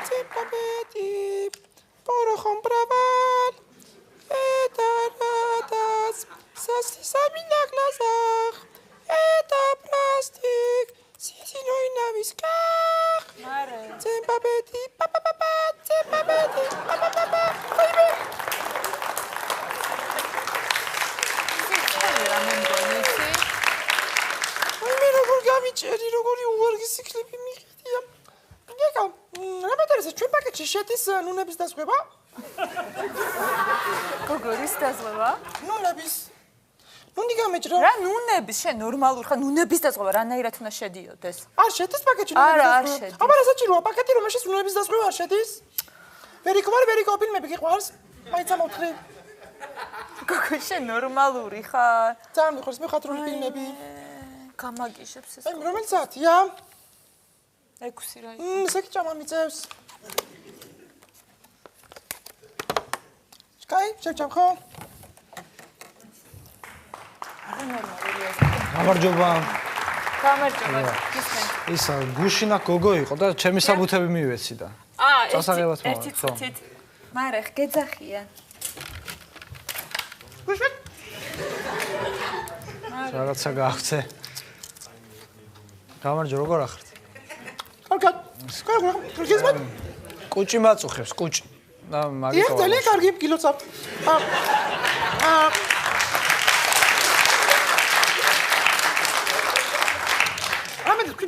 Цепабети, порохом правал, это радость, сами на глазах, это пластик, сизиной на висках. Цепабети, па-па-па-па, цепабети, па-па-па-па, пойми. Пойми, როგორ გამიჭერი, როგორი უვარგისი კლიპი მიხდია. Ეკა, რა მეტერეს ჩვენ პაკეტში შედის ნუნების დასვება? როგორის დასვება? ნუნების. ნუნი გამეჭრა. რა ნუნების? შენ ნორმალურ ხარ ნუნების დასვება რანაირად უნდა შედიოდეს? არ შედის პაკეტში არა, ნუნების არ დასვება. შედის. აბა რა საჭიროა პაკეტი რომელშიც ნუნების დასვება არ შედის? ვერიკო ფილმები გიყვარს? მაინც ამოვთხრი. გოგო შენ ნორმალური ხარ? ძალიან მიყვარს მეხათრული ფილმები. გამაგიშებს ეს. აი რომელი საათია? 6 რა. ესეთი ჭამა მიწევს. კაი, შევჭამ ხო? გამარჯობა. გამარჯობა. გისმენ. ისა გუშინა გოგო იყო და ჩემი საბუთები მივეცი და. წასაღებად მოვა. ერთი წუთით. მარეხ გეძახია. გუშინ? რაღაცა გაახცე. გამარჯობა, როგორ ახართ? კარგად. გისმენ? კუჭი მაწუხებს, კუჭი. და მაგით. დიახ, ძალიან კარგი გილოცავთ.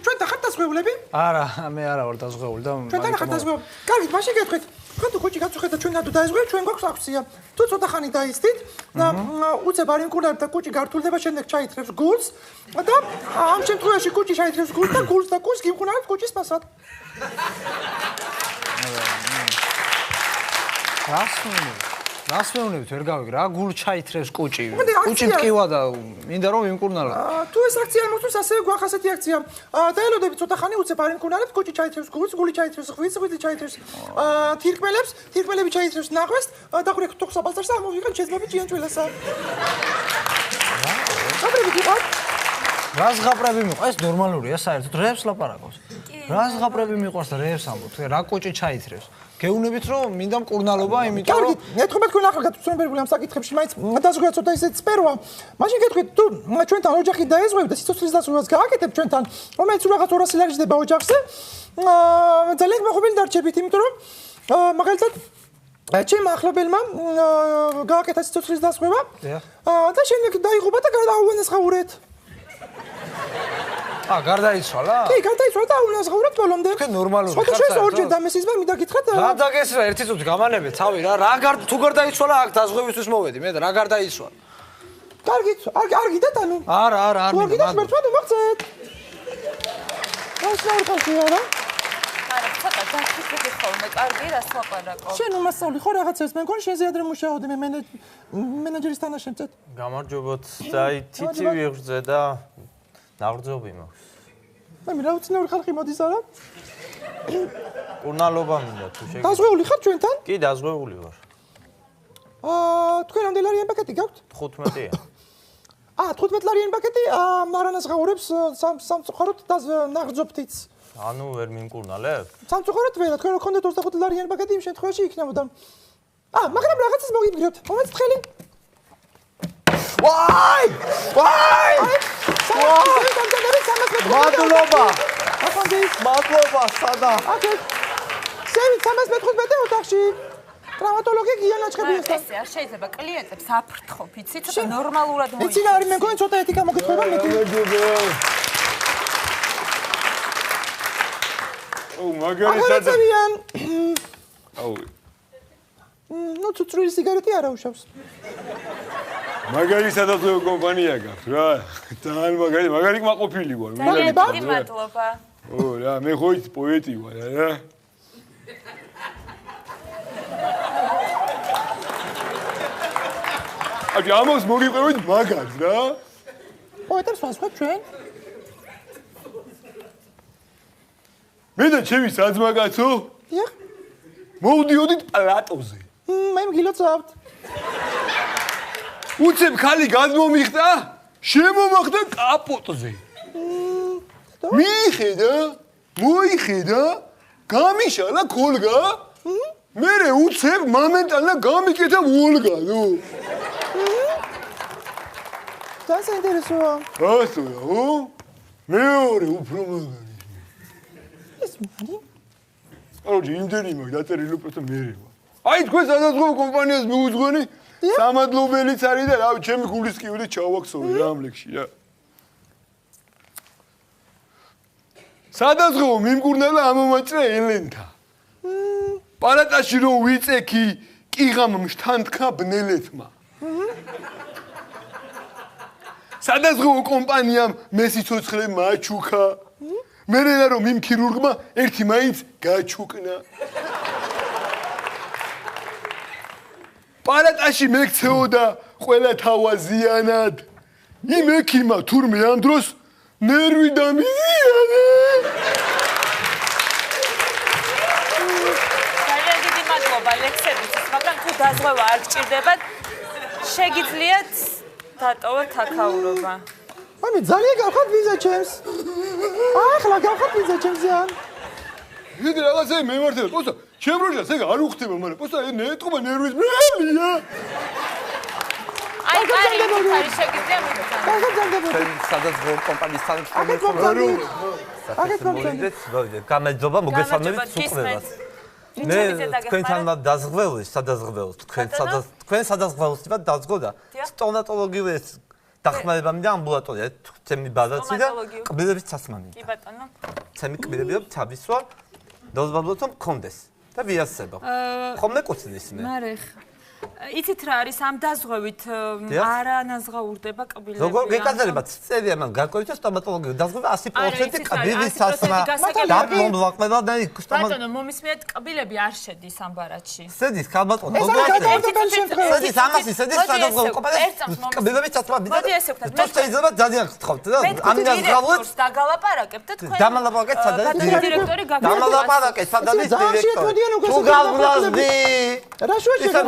ჩვენ დახართ დასვეულები? არა, მე არა ვარ დაზღვეული და ჩვენ დახართ დასვეულები. კარგით, მაშინ გეტყვით. თქვენ თუ კუჭი გაწუხეთ და ჩვენ რადო დაეზღვეთ, ჩვენ გვაქვს აქცია. თუ ცოტა ხანი დაიცდით და უცებ არ იმკურნავთ და კუჭი გართულდება, შემდეგ ჩაითრევს გულს და ამ შემთხვევაში კუჭი ჩაითრევს გულს და გულს და გულს გიმკურნავთ კუჭის ფასად. რას მეუბნებით ვერ გავიგე რა გულ ჩაითრევს კუჭი. კუჭი მტკივა და მინდა რომ იმკურნალო. თუ ეს აქცია არ მოწვეს, ასევე გვაქვს ასეთი აქცია. დაელოდებით ცოტა ხანი უცებ არ იმკურნავთ, კუჭი ჩაითრევს გულს, გული ჩაითრევს ხვიძს, ხვიძი ჩაითრევს თირკმელებს, თირკმელები ჩაითრევს ნაღვეს, დაგვრეკთ თოხსაბალწარს და ამოვიღეთ შეძმები ჭიანჭველასა. აბრები გიყავთ? რა ზღაპრები მიყვარს? ეს ნორმალურია საერთოდ რეებს ლაპარაკობს. რა ზღაპრები მიყვარს და რეებს ამბობთ? რა კუჭი ჩაითრევს? გეუბნებით რომ მინდა მკურნალობა, იმიტომ რომ ეთქობთ თქვენ ახლა გაწვენებული ამ საკითხებში, მაინც დაზღვევა ცოტა ისეთ სპეროა. მაშინ გეტყვით თუ ჩვენთან ოჯახი დაეზღვევთ და სიცოცხლის დასვენებას გააკეთებთ ჩვენთან, რომელიც რაღაც 200 ლარი ჯდება ოჯახზე, ძალიან მოხობილი დარჩებით, იმიტომ რომ მაგალითად ჩემმა ახლობელმა გააკეთა სიცოცხლის დასვევა და შემდეგ დაიღუპა და გადააუნაზღაურეთ. გარდაიცვალა? კი, გარდაიცვალა და აუნაზღაურეთ ბოლომდე. თქვენ ნორმალური ხართ? ხო, შენ ორჯერ დამესიზმა, მინდა გითხრათ. რა დაგესრა ერთი წუთი გამანებე, თავი რა თუ გარდაიცვალა აქ დაზღვევისთვის მოვედი, მე რა გარდაიცვალა. კარგით, არ გიდათ ანუ? არა, არ მინდა. გიდათ მერტვად მოგწეთ. რა ხარ რა? არა, ცოტა დაქიქები ხოლმე, კარგი რას ლაპარაკო. შენ უმასწავლი ხო რაღაცებს, მე მგონი შენზე ადრე მუშაობდი, მე მენეჯერის თანაშემწედ. გამარჯობოთ, აი თითი ვიღრძე და ნაღრძობი მაქვს. მე რა უცნაური ხალხი მოდის არა? კურნალობა მინდა თუ შეგიძლია. დაზღვეული ხარ ჩვენთან? კი, დაზღვეული ვარ. თქვენ რამდენი ლარიანი პაკეტი გაქვთ? 15-ია. 15 ლარიანი პაკეტი არანაზღაურებს სამწუხაროდ ნაღრძობთიც. ანუ ვერ მიმკურნალებ? სამწუხაროდ ვერა, თქვენ რო გქონდეთ 25 ლარიანი პაკეტი, იმ შემთხვევაში იქნებოდა. მაგრამ რაღაცას მოგიგრებთ. მომეც თხელი. ვაი! მადლობა! მადლობა, სადა? აკეთ. შევით 315 ოთახში. ტრავმატოლოგი გიანაჩხები ეს. ესე არ შეიძლება კლიენტებს აფრთხო, იცი, ცოტა ნორმალურად მოიწევს. იცი რა არის მე მგონი ცოტა ეთიკა მოგეთხოვა მეტი. მაგარისად. აუ. ნუ წვრილი სიგარეტი არა უშავს. მაგარისად ახლა კომპანია გაქვს რა. თან მაგარი მაყოფილი ვარ. მადლობა. ო რა, მე ხო ის პოეტი ვარ რა. აი ამას მოგიყვებით მაგარს რა. პოეტებს ვასხვათ ჩვენ? მე და ჩემი საძმაკაცო? დიახ. მოვდიოდით პლატოზე. მე მგილოცავთ. უცებ ხალი გადმომიხდა, შემომახდა კაპოტზე. მიხედა, მოიხედა გამიშალა ქოლგა? მერე უცებ მომენტალნა გამიკეთა ვოლგა, ნუ. და საინტერესოა. რასოა, ო? მეორე უფრო მაგარი. ეს მარი? აუჯი იმდენი მაგ დაწერილი უბრალოდ მერე. აი თქვენ სადაზღვევო კომპანიას მიუძღვენი? სამადლობელიც არის და რავი, ჩემი გულის კივილი ჩავაქსოვე რა ამ ლექსში რა. სადაზღვევო მიმკურნალა ამომაჭრა ელენთა. პალატაში რო ვიწექი, კიღამ შთანთქა ბნელეთმა. სადაზღვევო კომპანიამ მესიცოცხლე მაჩუქა. მერელა რომ იმ ქირურგმა ერთი მაინც გაჩუკნა. პალატაში მეკცეოდა ყველა თავაზიანად. იმ ექიმა თურმე ამ დროს ნერვი დამიზიანა. ძალიან დიდი მადლობა ლექსებისთვის, მაგრამ თუ დაზღვევა არ გჭირდებათ, შეგიძლიათ დატოვოთ აქაურობა. მამი ძალიან გავხართ ვიზა ჩემს. ახლა გავხართ ვიზა ჩემზეან. იგი რაღაცა მემართება. პოსტა, ჩემ როჟას ეგ არ უხდება, მაგრამ პოსტა ნეტყობა ნერვის ბრალია. აი, არის შეგიძლია მოგწონს. სადაზღვევო კომპანიის აგეთ მომწონდით. აგეთ მომწონდით. გამარჯობა, მოგესალმებით უყურებას. მე თქვენთან დაზღვეული სადაზღვეულს, თქვენ სადაზღვეულს დაზღვეოდა სტომატოლოგიური დახმარებამდე და ამბულატორია, თემი ბაზაცი და კბილების წასმანი. კი ბატონო. თემი კბილები თავისვა დოზბაბლოთ მქონდეს და ვიასება. ხომ მეკოცნის მე. მარეხ. იცით რა არის ამ დაზღვევით არანაზღაურდება კბილები. როგორ გეკაზერება წერია მან გარკვეულთა სტომატოლოგიური დაზღვევა 100% კბილის წასმა და მომლაყება და ბატონო მომისმენთ კბილები არ შედის ამ ბარათში. შედის ხალბატონო. შედის ამასი შედის სადაზღვევო კომპანიის კბილების წასმა. მოდი ესე ვქნათ. მე შეიძლება ძალიან გთხოვთ და ამ დაზღვევას დაგალაპარაკებთ და თქვენ დამალაპარაკეთ სადაც დირექტორი გაგიყვანს. დამალაპარაკეთ სადაც დირექტორი. თუ გავლაზდი. რა შეიძლება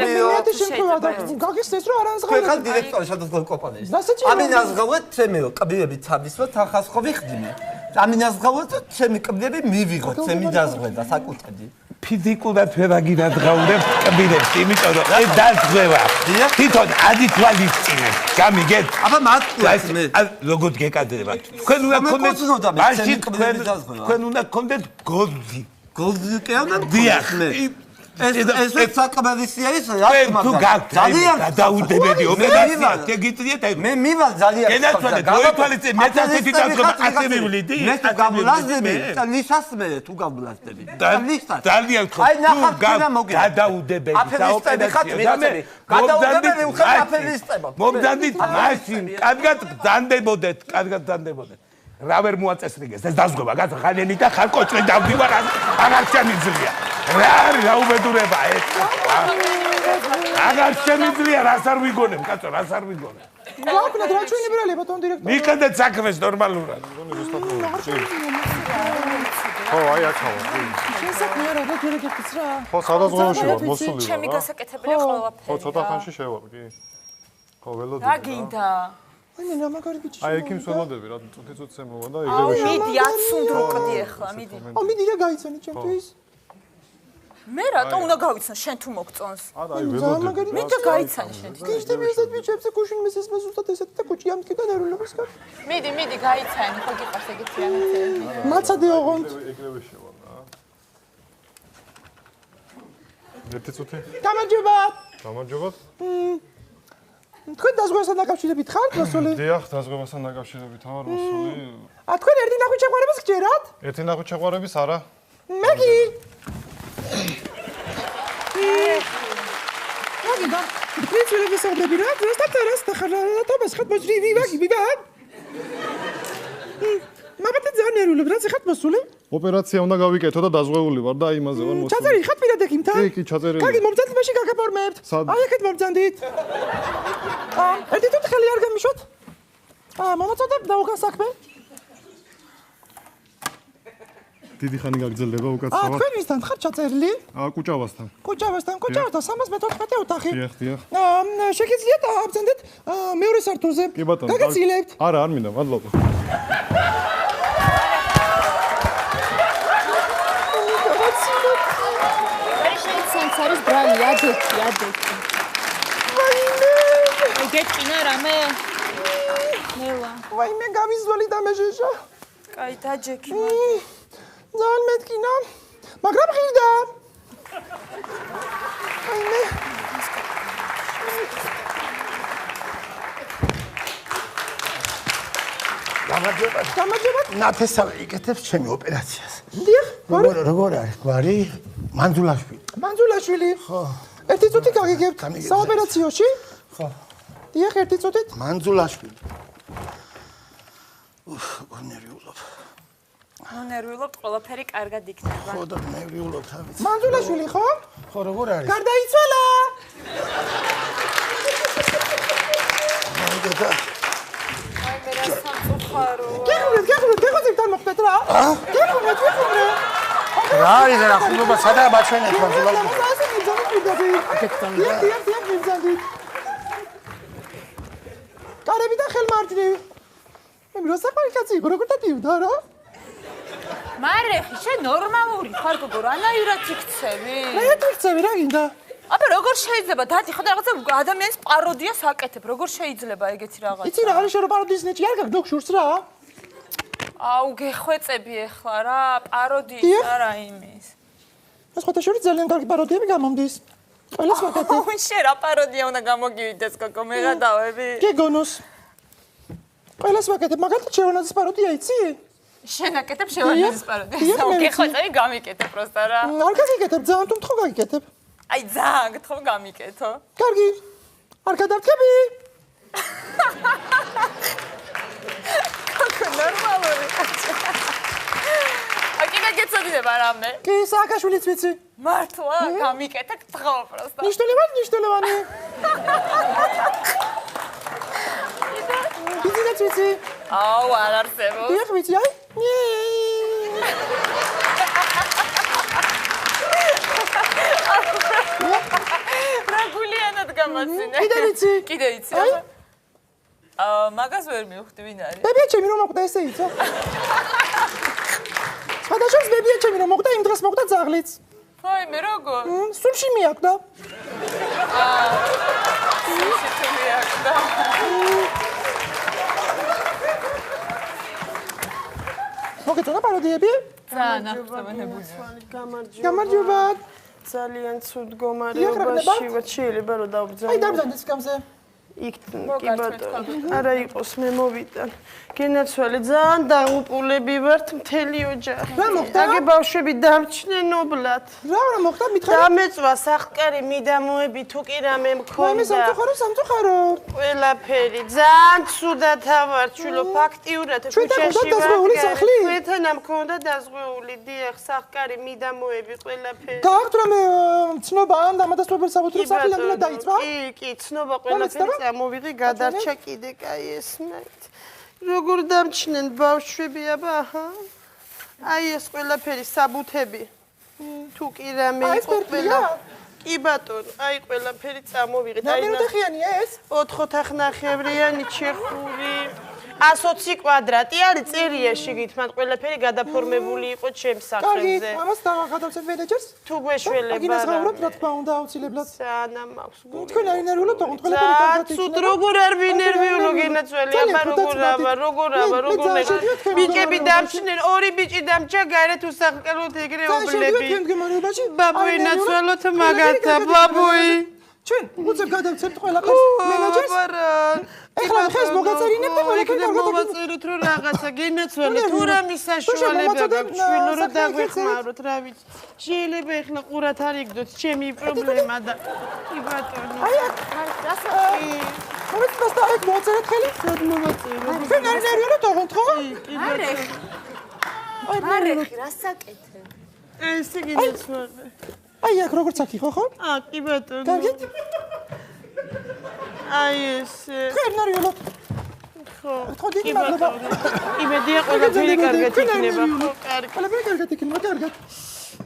მეათე შემთხვევა და გაგიხსნეს რომ არანაზღაურება. თქვენ ხარ დირექტორი სადაზღვევო კომპანიის. ამინაზღაურეთ ჩემი კბილები თავისვა თანხას ხო ვიხდიმე. ამინაზღაურეთ ჩემი კბილები მივიღოთ ჩემი დაზღვევა საკუთრები. ფიზიკურად ვერ აგინაზღაურებ კბილებს, იმიტომ რომ ეს დაზღვევა თვითონ ადითვალისწინებს. გამიგეთ? აბა მართლაც მე როგორ გეკადრებათ? თქვენ უნდა გქონდეთ მაშინ თქვენ უნდა გქონდეთ გოლდი. გოლდი კი არა დიახ. ეს საკმარისი არის რა თუ ძალიან გადაუდებედი ოპერაცია გეგიტრიეთ მე მივალ ძალიან გენაცვალე მოითვალისწინე მეტასეთი დაზღვევა ასე მივლიდი მე თუ გაბლაზდები და ნისასმე თუ გაბლაზდები ძალიან ხო თუ გადაუდებედი მომდანდით მაშინ კარგად ბრძანდებოდეთ რა ვერ მოაწესრიგეს ეს დაზღვევა გახანენი და ხარ კოჭრე დავდივარ აღარ შემიძლია რა არის რა უბედურება ეს აღარ შემიძლია რას არ ვიგონებ კაცო რას არ ვიგონებ გააკვნათ რა ჩვენი ბრალია ბატონ დირექტორი მიყედეთ საქმეს ნორმალურად ხო აი აქავა შენ საქმე არა და დირექტორიც რა ხო სადაზღვევოში ვარ მოსული ჩემი გასაკეთებელი ყველაფერი ხო ცოტა ხანში შევალ კი ხო ველოდები რა გინდა აი რა მაგარი ბიჭი აი ექიმს ველოდები რა წუთი მოვა და იგივე აუ მიდი აცუნდროკდი ახლა მიდი აუ მიდი რა გაიცანი ჩემთვის მე რატო უნდა გავიცნო შენ თუ მოგწონს არა აი ველოდები მე და გაიცანი შენ გიჟდები ესეთ ბიჭებს კუშინ მესეს ზუსტად ესეთ და კუჭი ამტკიდან ერულებს კარ მიდი გაიცანი ხო გიყვარს ეგეთი ამბები მაცადე ოღონდ ეკრევე შევალ რა ერთი წუთი გამარჯობა გამარჯობა თქვენ დაზღვევასთან დაკავშირებით ხართ მოსული? დიახ, დაზღვევასთან დაკავშირებით ვარ მოსული. თქვენ ერთი ნახვით შეყვარებას გჯერათ? ერთი ნახვით შეყვარების არა. მე კი. მაგიდა, პრინციპი საუბრები რა, რასტარას და ხარატობას ხათ მოძრი ვივა. მაბათი ძალიან ერულებ, რა ხათ მოსული? ოპერაცია უნდა გავიკეთო და დაზღვეული ვარ და იმაზე ვარ მოსული. ჩაწერილი ხათ პირად ექიმთან? კი, ჩაწერილი. კარგი, მომბრძანდით მაშინ გაგაფორმებთ. აი აქეთ მომბრძანდით. ერთი თვით ხელი არ გამიშოთ? მომაწოდებ და უკან საქმე. დიდი ხანი გაგრძელდება უკაცრავად. თქვენ ვისთან ხარ ჩაწერილი? კუჭავასთან. კუჭავასთან 314 ოთახი. დიახ. შეგიძლიათ აბრძანდეთ მეორე სართულზე. კი ბატონო. გაგაცილებთ. არა, არ მინდა, მადლობა. ადეთი. გეტყვინა რამე? ნელა. ვაიმე გამიზვალი დამეშეშა. კაი, დაჯექი. ძალიან მეტკინა. მაგრამ ღირდა. ვაიმე. გამარჯობა. ნათესავე იკეთებს ჩემი ოპერაციას. დიახ, როგორ არის გვარი? მანძულაშვილი. ხო. ერთი წუთი გაგიგებთ საოპერაციოში? ხო. დიახ, ერთი წუთით. მანძულაშვილი. გონერვიულობ. ნერვიულობ, ყველაფერი კარგად იქნება. ხო და ნერვიულობ თავის. მანძულაშვილი ხო? ხო, როგორ არის? გარდაიცვალა. აი მე რა სამწუხარო. გეხუძებთან მოხდეთ რა? გეხუმრეთ. რა არის რა ხუმრობა სადაა მაჩვენეთ მანძულაშვილი? ასე მიძანით ვიდები. დიახ, მიძანით. კარები და ხელმარჯვნივ. მე როსაყარი კაცი იყო, როგორ დადიოდა რა? მარეხი, შენ ნორმალური ხარ გოგო, რანაირად იქცევი? რა ეთიქცევი რა გინდა? აბა როგორ შეიძლება დადი ხო და რაღაცა ადამიანის პაროდიას აკეთებ, როგორ შეიძლება ეგეთი რაღაცა? იცი რა არის შენ პაროდიის ნეჭი არ გაქვს დოქშურს რა? აუ გეხვეწები ახლა რა, პაროდიის არა იმის. სხვათა შორის ძალიან კარგი პაროდიები გამომდის. ყველას ვაკეთებ. შენ რა პაროდია უნდა გამოგივიდეს გოგო, მეღადავები? გეგონოს. ყველას ვაკეთებ, მაგალითად შევანაძის პაროდია იცი? შენ აკეთებ შევანაძის პაროდიას. აუ გეხვეწები გამიკეთე პროსტა რა. არ გაგიკეთებ, ძალიან თუ მთხო გაგიკეთებ. აი ძალიან გთხოვ გამიკეთო. კარგი. არ გადავქები. გოგო ნორმალური კაცი. აკი მეგეცოდინება რამე? კი, სააკაშვილიც ვიცი. მართლა გამიკეთე გთხოვ პროსტა. ნიშნულოვანი. ბიზნეს ვიცი. აუ არ არსებობს. დიახ ვიცი, აი. რა გულიანად გამაცინე. კიდე იცი. მაგას ვერ მივხვდი ვინ არის. ბებია ჩემი რომ მოკვდა ესე იცო. სხვადასხვა ბებია ჩემი რომ მოკვდა იმ დღეს მოკვდა ძაღლიც. აი მე როგორ? სულში მიაკდა. სულში მიაკდა. მოგეწონა პაროდიები? ძალიან აღწევენებული. გამარჯობა. ძალიან ცუდ მდგომარეობაში ვარ, შეიძლება რომ დავბრძანო. აი დავბრძანდეს გამზე. იქ კი ბატონო. არა იყოს მე მოვიდა. გენაცვალე ძალიან დაღუპულები ვართ მთელი ოჯახი. რა მოხდა? აგე ბავშვები დამჩნენ ობლად. რა მოხდა მითხარი? დამეწვა სახკარი მიდამოები თუ კი რამე მქონდა. სამწუხარო. ყველაფერი ძალიან ცუდად ავარ ჩულო ფაქტიურად ქუჩაში ვარ. ჩვენთან მქონდა დაზღვეული დიახ სახკარი მიდამოები ყველაფერი. გააქვთ რამე ცნობა ან დამადასტურებელ საკუთრებს სახილამდე დაიწვა? კი, ცნობა ყველაფერი წამოვიღე გადარჩა კიდე კაი ესმით. როგორ დამჩნენ ბავშვები აბა აჰა. აი ეს ყველაფერი საბუთები. თუ კი რამე იყო ყველა. კი ბატონო, აი ყველაფერი წამოვიღეთ. აი ნახიანია ეს? 4 ოთახნახევრიანი ჩეხური. 120 კვადრატი არის წერია შიგით, მათ ყველაფერი გადაფორმებული იყო ჩემს სახლებზე. კარგი, ამას დავაგადავცეთ მენეჯერს? თუ გვეშველება. აგინას ვაუბრობ, რა თქმა უნდა, აუცილებლად. სანამ მაქვს გული. თქვენ არ ინერვიულობთ, თქო, ყველაფერი კარგად იქნება. ცუდ როგორ არ ვინერვიულო გენაცველი, აბა როგორ ბიჭები დამჩნენ, 2 ბიჭი დამჭა გარეთ უსახკაროდ ეგრე ობლები. ბაბუი ნაცვალოთ მაგათა, ბაბუი. ჩვენ უცებ გადავცემთ ყველაფერს მენეჯერს. ეხლა ხეს მოგაწერინებთ და ყველაფერი მოვაწეროთ რომ რაღაცა გენაცვალე თუ რამე საშუალება გაქვს შვილო რომ დაგვეხმაროთ რა ვიცი შეიძლება ეხლა ყურად არ იგდოთ ჩემი პრობლემა და კი ბატონო აი რასაც მომეც მასთან ეგ მოაწერეთ ხელი სად მოვაწერო ჩვენ არ ნერვიულობთ ოღონდ ხო კი ბატონო არეხი რასაკეთე ეს გენაცვალე აი აქ როგორც აქ იყო ხო კი ბატონო კარგით აი ეს თქვენ ნერვიულობთ ხო ხო დიდი მადლობა იმედია ყველაფერი კარგად იქნება ხო კარგი ყველაფერი კარგად იქნება კარგად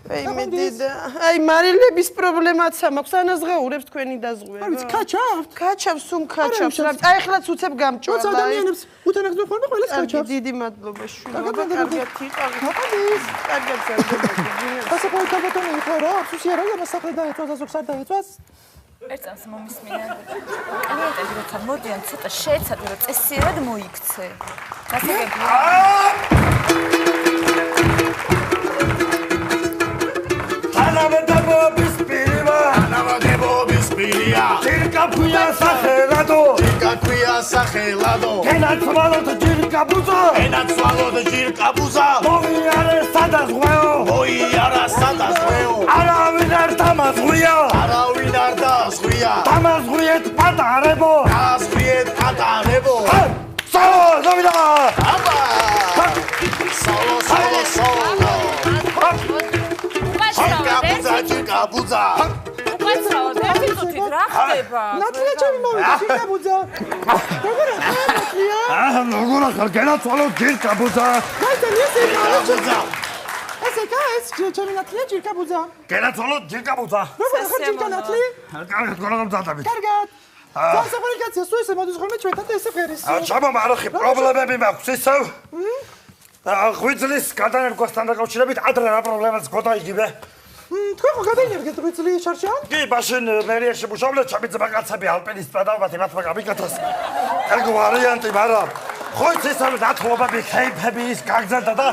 აი მე დედა, აი მარილების პრობლემაცა მაქვს, ანაზღაურებს თქვენი დაზღვევა. არ ვიცი, კაჩავთ. კაჩავს, სულ კაჩავს. აი ახლა უცებ გამჭვალა. როცა ადამიანებს უთანახმო ხოლმე ყველას კაჩავს. დიდი მადლობა შვილობა, კარგად იყავით. მოყოლის. კარგად გაგებია. ასე ყოველთა ბატონი იყო რა, სუსი არა და მასახლე დაეწვა და ზოგს არ დაეწვას. ერთ წამს მომისმინე. კლიენტები როცა მოდიან, ცოტა შეეცადე, რომ წესიერად მოიქცე. გასაგებია. ანავადაბობის პირია. ანავადაბობის პირია. ჯირკაფია სახელადო. ჯირკაფია სახელადო. ენაცვალოთ ჯირკაბუზა. ენაცვალოთ ჯირკაბუზა. მოიარე სადაზღვეო. მოიარა სადაზღვეო. არავინ არ დამაზღვია. არავინ არ დაზღვია. დამაზღვიეთ პატარებო. დაზღვიეთ პატარებო. სოლო, ზოვიდა. აბა. სოლო, სოლო, სოლო. ჯირკაბუზა. უკაცრავად, ერთი წუთით რა ხდება? ნათლია ჩემი მოვიდა, ჯირკაბუზა. როგორ ახლა? როგორ ახლა გენაცვალოთ ჯირკაბუზა. გაიცანი ესე ჯირკაბუზა. ესე ეს ჩემი ნათლია ჯირკაბუზა. გენაცვალოთ ჯირკაბუზა. როგორ ახლა ჯირკანათლი? კარგად გონაგამზადებით. კარგად. დასაფრიკაცია სულ ესე მოდის ხოლმე ჩვენთან და ესე ღერის. ჩამომ არახი პრობლემები მაქვს ისევ. ღვიძლის გადანერგვასთან დაკავშირებით ადრე რა პრობლემაც გქონდა იგივე. თქვენ ხო გადაინერგეთ ღვიძლი შარშან? კი, მაშინ მერიაში მუშაობდნენ ჩემი ძმაკაცები ალპინისტ პედაგოგები მათ მაგაკეთეს. კარგი ვარიანტი, მაგრამ ხო იცი ისევ დათვლობები, ჰეიფები ის გაგზავნა და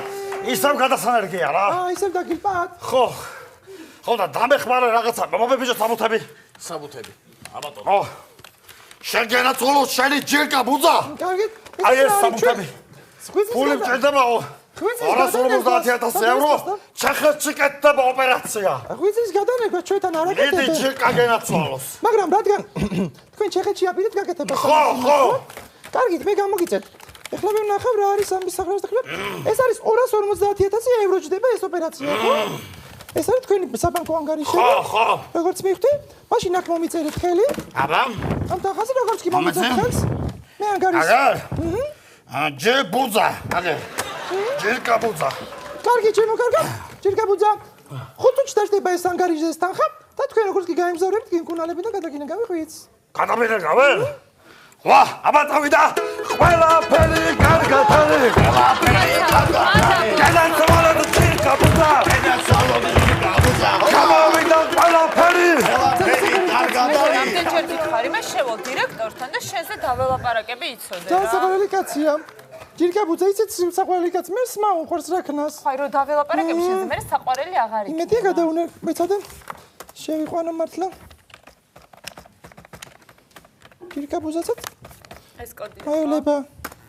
ისევ გადასანერგია რა. ისევ დაგილპათ. ხო და დამეხმარე რაღაცა, მომებიჯო საბუთები. საბუთები. აბატონო. ო. შენ გენაცვალოთ შენი ჯირკაბუზა. კარგი. აი ეს საბუთები. ფული მჭირდებაო. 250,000 ევრო. ჩეხეთში კეთდება ოპერაცია. ღვიძლის გადანერგვა ჩვენთან არ იგი აკეთებენ. ჯირკა გენაცვალოს. მაგრამ რადგან თქვენ ჩეხეთში აპირებთ გაკეთებას. ხო. კარგით, მე გამოგიწევთ. ეხლა მე ვნახავ რა არის ამის სახელმწიფო და ეს არის 250,000 ევრო ჯდება ეს ოპერაცია, ხო? ეს არის თქვენი საბანკო ანგარიში? ხო. როგორც მივხვდი, მაშინ აქ მომიწერეთ ხელი. აბა. ამ დახაზე როგორც კი მომიწერეთ ხელს. მე ანგარიში. ჯირკაბუზა. აგე. ჯირკაბუზა. კარგი, ჩემო კარგად. ჯირკაბუზა. 5 წუთში დაждდება ეს ანგარიშის თანხა და თქვენ როგორც კი გაიმგზავრებთ გინკუნალები და გადაგინაგავით. გადავინაგავენ? ვა, აბა წავიდა. ყველაფერი კარგად არის. ყველაფერი კარგად არის. გადაცვალოთ ჯირკაბუზა. ენაცვალოთ ჯირკაბუზა. გამოვიდა ყველაფერი. ყველაფერი კარგად არის. რამდენჯერ გითხარი, მე შევალ დირექტორთან და შენზე დაველაპარაკები იცოდე რა. საყვარელი კაცია. ჯირკაბუზა ისეთ საყვარელი კაცი, მე სმა უყვარს რაკნას. ხაი რო დაველაპარაკები შენზე, მე საყვარელი აღარ იქნება. იმედია გადაუნე, მეცადე. შევიყვანო მართლა. ჯირკაბუზაცაც? ეს კოდი. აიოლება.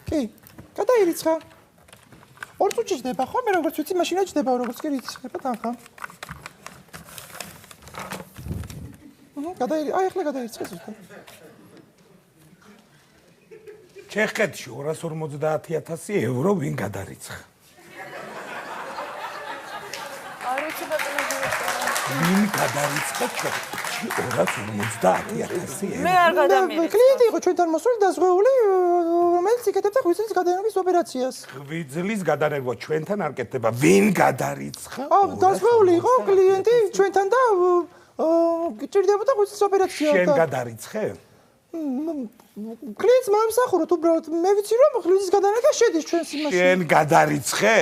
კი. გადაირიცხა. 2 წუთში ჯდება, ხო? მე როგორც ვიცი, მაშინაც ჯდება, როგორც კი რიცხება თანხა. აი ახლა გადაირიცხეს ზუსტად. ჩეხეთში 250,000 ევრო ვინ გადარიცხა? არ ვიცი ბატონო დირექტორი. ვინ გადარიცხა ჩეხეთში 250,000 ევრო? მე არ გადამირიცხა. კლიენტი იყო ჩვენთან მოსული დაზღვეული, რომელიც იკეთებდა ღვიძლის გადანერგვის ოპერაციას. ღვიძლის გადანერგვა ჩვენთან არ კეთდება. ვინ გადარიცხა? დაზღვეული იყო კლიენტი ჩვენთან და გჭირდებოდა ღვიძლის ოპერაცია. შენ გადარიცხე? კლიენტს მომსახუროთ უბრალოდ. მე ვიცი რომ ღვიძლის გადანერგვა შედის ჩვენს იმაში. შენ გადარიცხე?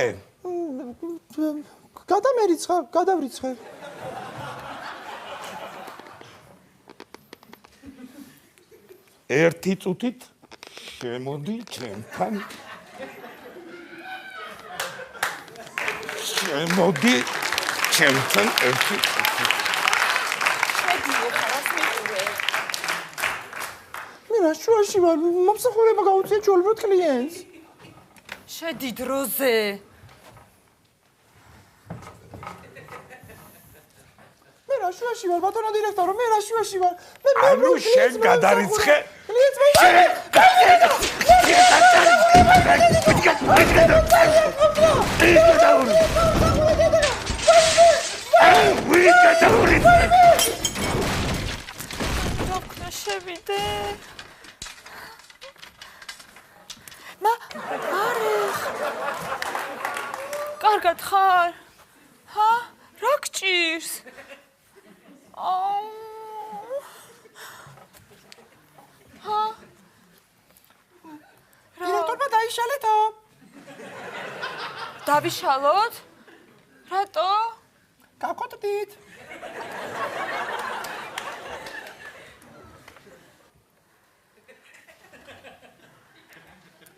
გადავრიცხე. ერთი წუთით შემოდი ჩემთან. შემოდი ჩემთან ერთი წუთით. მე რა შუაში ვარ, მომსახურება გაუწია ჩვეულებრივ კლიენტს. შედი დროზე. მე რა შუაში ვარ, ბატონო დირექტორო, მე რა შუაში ვარ. ანუ შენ გადარიცხე? კლიენტს შევიდე. კარგად ხარ? რა გჭირს? დირექტორმა დაიშალეთო. დავიშალოთ? რატო? გავხოტდით.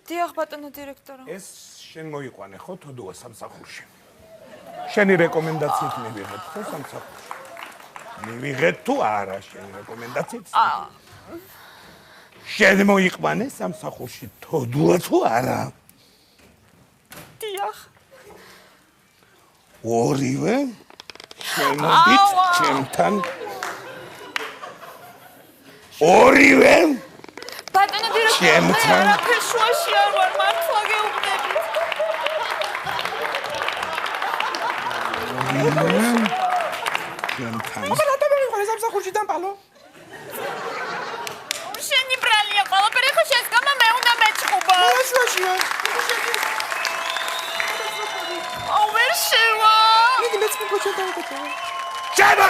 დიახ, ბატონო დირექტორო. ეს შენ მოიყვანე ხო თოდუა სამსახურში. შენი რეკომენდაციით მივიღეთ ხო სამსახურში. მივიღეთ თუ არა შენი რეკომენდაციით? შენ მოიყვანე სამსახურში თოდუა თუ არა? დიახ. ორივე შემოდით ჩემთან. ორივე ბატონო დირექტორო, მე არაფერ შუაში არ ვარ, მართლა გეუბნებით. ჩემთან. რატომ მივიღე სამსახურში დამპალო? შენი ბრალია, ყველაფერი ხო შესგამა, მე უნდა მეჭყობა. რა შუაშია? ვერ შევა. მიდი მეც მიგოჩა დავიკეთე. ჩემო